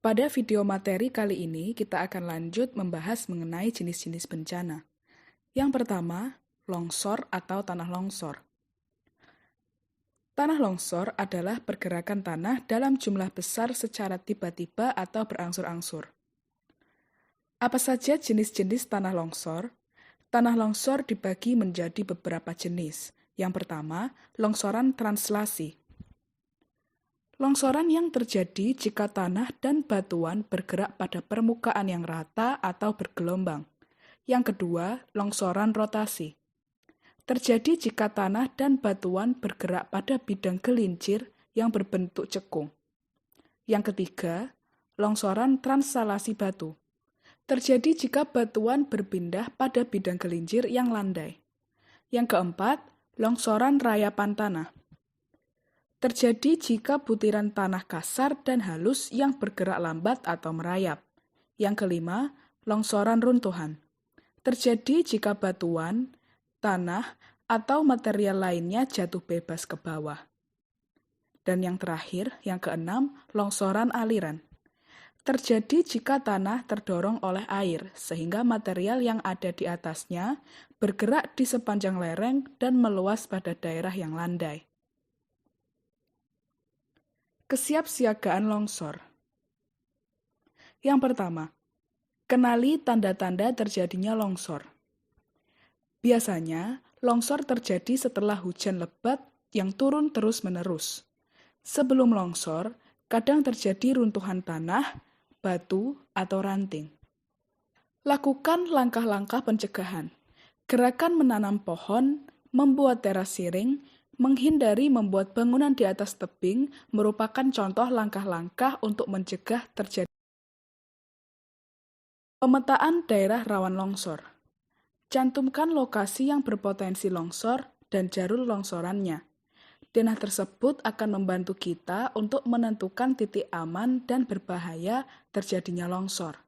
Pada video materi kali ini, kita akan lanjut membahas mengenai jenis-jenis bencana. Yang pertama, longsor atau tanah longsor. Tanah longsor adalah pergerakan tanah dalam jumlah besar secara tiba-tiba atau berangsur-angsur. Apa saja jenis-jenis tanah longsor? Tanah longsor dibagi menjadi beberapa jenis. Yang pertama, longsoran translasi. Longsoran yang terjadi jika tanah dan batuan bergerak pada permukaan yang rata atau bergelombang. Yang kedua, longsoran rotasi. Terjadi jika tanah dan batuan bergerak pada bidang gelincir yang berbentuk cekung. Yang ketiga, longsoran transalasi batu. Terjadi jika batuan berpindah pada bidang gelincir yang landai. Yang keempat, longsoran rayapan tanah. Terjadi jika butiran tanah kasar dan halus yang bergerak lambat atau merayap. Yang kelima, longsoran runtuhan. Terjadi jika batuan, tanah, atau material lainnya jatuh bebas ke bawah. Dan yang terakhir, yang keenam, longsoran aliran. Terjadi jika tanah terdorong oleh air, sehingga material yang ada di atasnya bergerak di sepanjang lereng dan meluas pada daerah yang landai. Kesiapsiagaan longsor. Yang pertama, kenali tanda-tanda terjadinya longsor. Biasanya, longsor terjadi setelah hujan lebat yang turun terus-menerus. Sebelum longsor, kadang terjadi runtuhan tanah, batu, atau ranting. Lakukan langkah-langkah pencegahan. Gerakan menanam pohon, membuat teras siring, menghindari membuat bangunan di atas tebing merupakan contoh langkah-langkah untuk mencegah terjadi. Pemetaan daerah rawan longsor. Cantumkan lokasi yang berpotensi longsor dan jalur longsorannya. Denah tersebut akan membantu kita untuk menentukan titik aman dan berbahaya terjadinya longsor.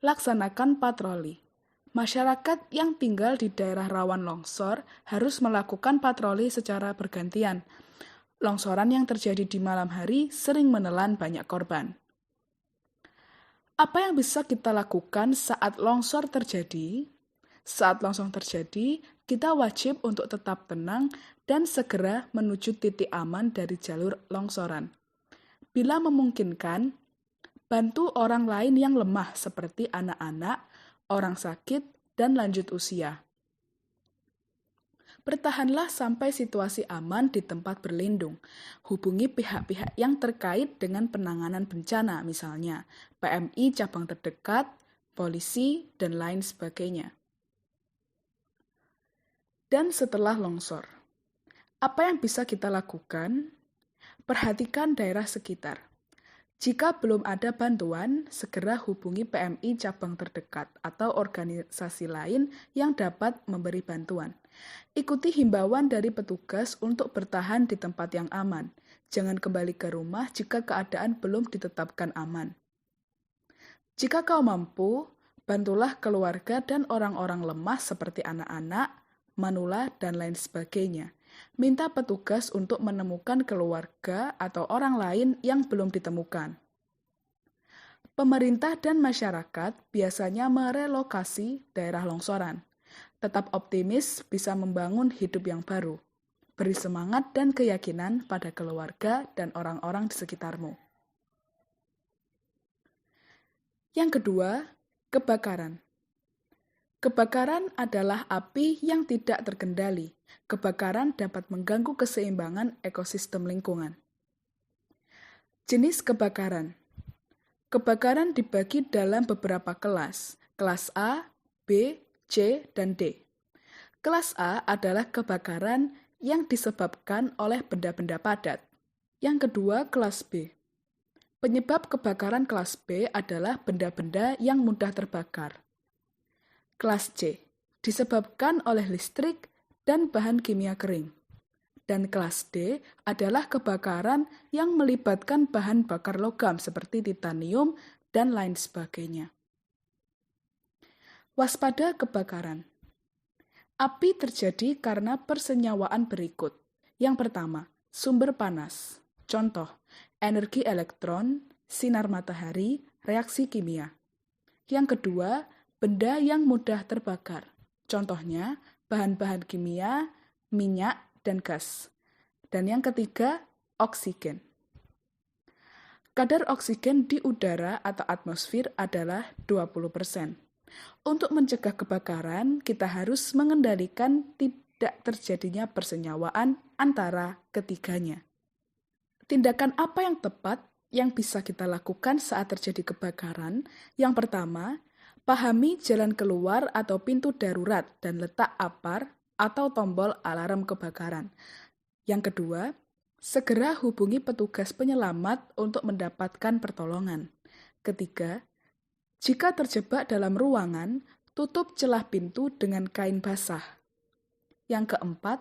Laksanakan patroli. Masyarakat yang tinggal di daerah rawan longsor harus melakukan patroli secara bergantian. Longsoran yang terjadi di malam hari sering menelan banyak korban. Apa yang bisa kita lakukan saat longsor terjadi? Saat longsor terjadi, kita wajib untuk tetap tenang dan segera menuju titik aman dari jalur longsoran. Bila memungkinkan, bantu orang lain yang lemah seperti anak-anak, orang sakit, dan lanjut usia. Bertahanlah sampai situasi aman di tempat berlindung. Hubungi pihak-pihak yang terkait dengan penanganan bencana, misalnya PMI cabang terdekat, polisi, dan lain sebagainya. Dan setelah longsor, apa yang bisa kita lakukan? Perhatikan daerah sekitar. Jika belum ada bantuan, segera hubungi PMI cabang terdekat atau organisasi lain yang dapat memberi bantuan. Ikuti himbauan dari petugas untuk bertahan di tempat yang aman. Jangan kembali ke rumah jika keadaan belum ditetapkan aman. Jika kau mampu, bantulah keluarga dan orang-orang lemah seperti anak-anak, manula, dan lain sebagainya. Minta petugas untuk menemukan keluarga atau orang lain yang belum ditemukan. Pemerintah dan masyarakat biasanya merelokasi daerah longsoran. Tetap optimis bisa membangun hidup yang baru. Beri semangat dan keyakinan pada keluarga dan orang-orang di sekitarmu. Yang kedua, kebakaran. Kebakaran adalah api yang tidak terkendali. Kebakaran dapat mengganggu keseimbangan ekosistem lingkungan. Jenis kebakaran. Kebakaran dibagi dalam beberapa kelas. Kelas A, B, C, dan D. Kelas A adalah kebakaran yang disebabkan oleh benda-benda padat. Yang kedua, kelas B. Penyebab kebakaran kelas B adalah benda-benda yang mudah terbakar. Kelas C, disebabkan oleh listrik dan bahan kimia kering. Dan kelas D adalah kebakaran yang melibatkan bahan bakar logam seperti titanium dan lain sebagainya. Waspada kebakaran. Api terjadi karena persenyawaan berikut. Yang pertama, sumber panas. Contoh, energi elektron, sinar matahari, reaksi kimia. Yang kedua, benda yang mudah terbakar. Contohnya, bahan-bahan kimia, minyak, dan gas. Dan yang ketiga, oksigen. Kadar oksigen di udara atau atmosfer adalah 20%. Untuk mencegah kebakaran, kita harus mengendalikan tidak terjadinya persenyawaan antara ketiganya. Tindakan apa yang tepat yang bisa kita lakukan saat terjadi kebakaran? Yang pertama, pahami jalan keluar atau pintu darurat dan letak apar atau tombol alarm kebakaran. Yang kedua, segera hubungi petugas penyelamat untuk mendapatkan pertolongan. Ketiga, jika terjebak dalam ruangan, tutup celah pintu dengan kain basah. Yang keempat,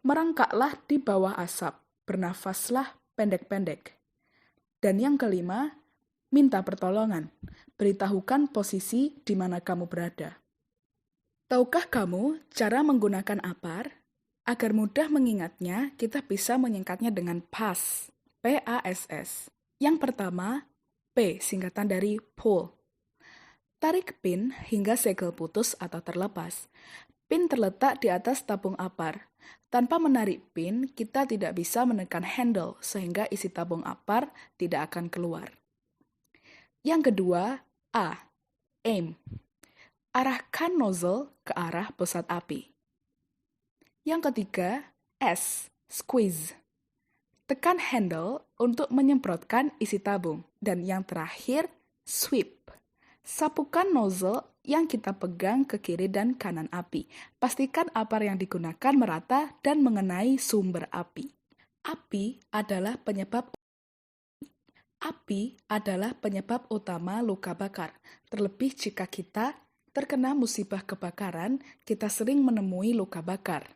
merangkaklah di bawah asap, bernafaslah pendek-pendek. Dan yang kelima, minta pertolongan. Beritahukan posisi di mana kamu berada. Tahukah kamu cara menggunakan apar? Agar mudah mengingatnya, kita bisa menyingkatnya dengan PASS, P-A-S-S. Yang pertama, P, singkatan dari pull. Tarik pin hingga segel putus atau terlepas. Pin terletak di atas tabung apar. Tanpa menarik pin, kita tidak bisa menekan handle sehingga isi tabung apar tidak akan keluar. Yang kedua, A, aim. Arahkan nozzle ke arah pusat api. Yang ketiga, S, squeeze. Tekan handle untuk menyemprotkan isi tabung. Dan yang terakhir, sweep. Sapukan nozzle yang kita pegang ke kiri dan kanan api. Pastikan apar yang digunakan merata dan mengenai sumber api. Api adalah penyebab utama luka bakar. Terlebih jika kita terkena musibah kebakaran, kita sering menemui luka bakar.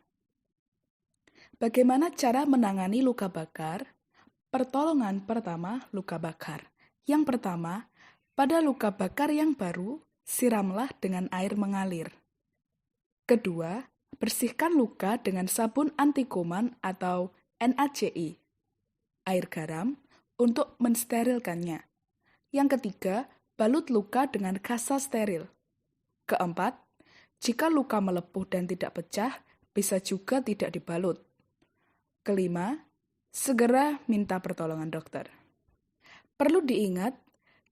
Bagaimana cara menangani luka bakar? Pertolongan pertama, luka bakar. Yang pertama, pada luka bakar yang baru, siramlah dengan air mengalir. Kedua, bersihkan luka dengan sabun anti kuman atau NaCl, air garam, untuk mensterilkannya. Yang ketiga, balut luka dengan kasa steril. Keempat, jika luka melepuh dan tidak pecah, bisa juga tidak dibalut. Kelima, segera minta pertolongan dokter. Perlu diingat,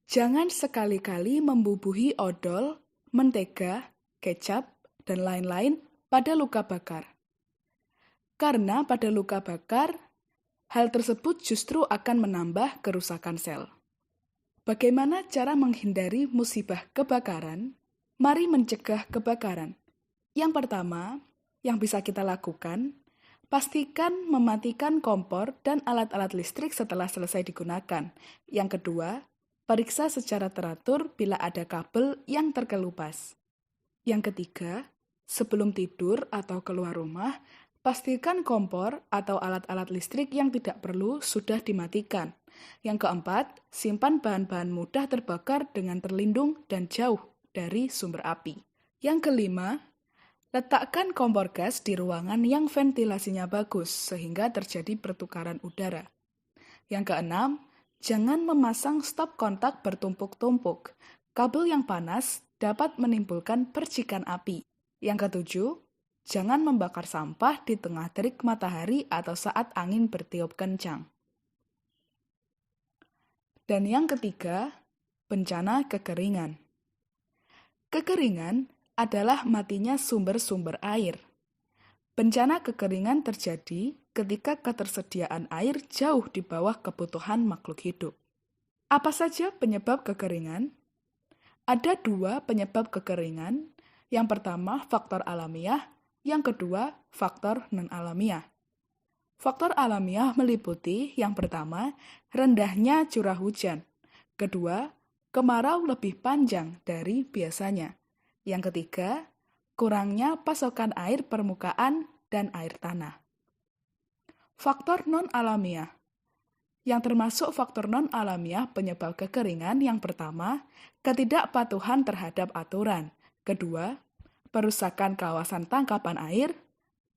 jangan sekali-kali membubuhi odol, mentega, kecap, dan lain-lain pada luka bakar. Karena pada luka bakar, hal tersebut justru akan menambah kerusakan sel. Bagaimana cara menghindari musibah kebakaran? Mari mencegah kebakaran. Yang pertama, yang bisa kita lakukan, pastikan mematikan kompor dan alat-alat listrik setelah selesai digunakan. Yang kedua, periksa secara teratur bila ada kabel yang terkelupas. Yang ketiga, sebelum tidur atau keluar rumah, pastikan kompor atau alat-alat listrik yang tidak perlu sudah dimatikan. Yang keempat, simpan bahan-bahan mudah terbakar dengan terlindung dan jauh dari sumber api. Yang kelima, letakkan kompor gas di ruangan yang ventilasinya bagus sehingga terjadi pertukaran udara. Yang keenam, jangan memasang stop kontak bertumpuk-tumpuk. Kabel yang panas dapat menimbulkan percikan api. Yang ketujuh, jangan membakar sampah di tengah terik matahari atau saat angin bertiup kencang. Dan yang ketiga, bencana kekeringan. Kekeringan adalah matinya sumber-sumber air. Bencana kekeringan terjadi ketika ketersediaan air jauh di bawah kebutuhan makhluk hidup. Apa saja penyebab kekeringan? Ada dua penyebab kekeringan. Yang pertama, faktor alamiah. Yang kedua, faktor non-alamiah. Faktor alamiah meliputi yang pertama, rendahnya curah hujan. Kedua, kemarau lebih panjang dari biasanya. Yang ketiga, kurangnya pasokan air permukaan dan air tanah. Faktor non-alamiah. Yang termasuk faktor non-alamiah penyebab kekeringan yang pertama, ketidakpatuhan terhadap aturan. Kedua, perusakan kawasan tangkapan air.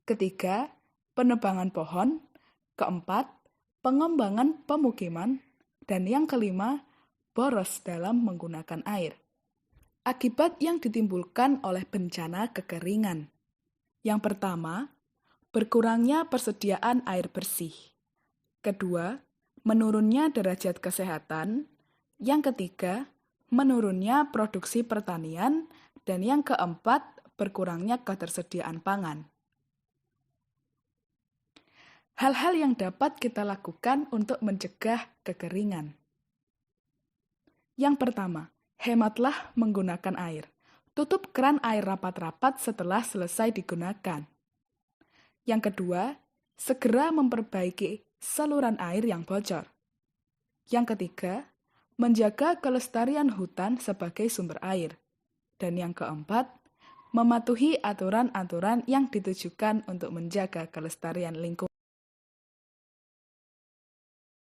Ketiga, penebangan pohon. Keempat, pengembangan pemukiman. Dan yang kelima, boros dalam menggunakan air. Akibat yang ditimbulkan oleh bencana kekeringan. Yang pertama, berkurangnya persediaan air bersih. Kedua, menurunnya derajat kesehatan. Yang ketiga, menurunnya produksi pertanian. Dan yang keempat, berkurangnya ketersediaan pangan. Hal-hal yang dapat kita lakukan untuk mencegah kekeringan. Yang pertama, hematlah menggunakan air. Tutup keran air rapat-rapat setelah selesai digunakan. Yang kedua, segera memperbaiki saluran air yang bocor. Yang ketiga, menjaga kelestarian hutan sebagai sumber air. Dan yang keempat, mematuhi aturan-aturan yang ditujukan untuk menjaga kelestarian lingkungan.